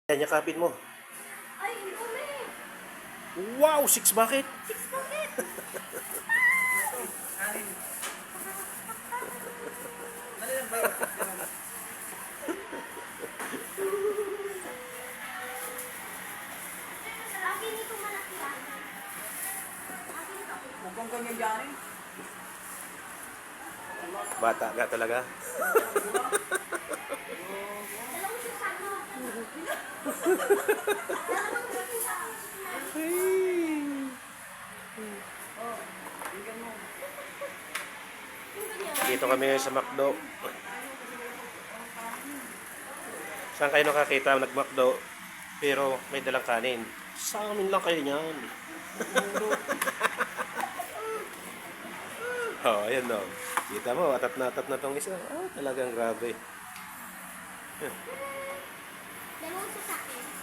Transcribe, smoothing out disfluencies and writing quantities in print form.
Yan, yakapin mo. Ay, umi! Wow! 6 bucket! 6 bucket! Akin ito malaki yan. Akin ito. Mukhang kanya dyan eh. Bata ka talaga. Dalawang susano. Dito kami ngayon sa McDo. Saan kayo nakakita nag-McDo? Pero may dalang kanin. Sa amin lang kayo niyan. Oh, ayan no. Kita mo, atat na tong isa. Oh, talagang grabe. Dalawang sasakyan.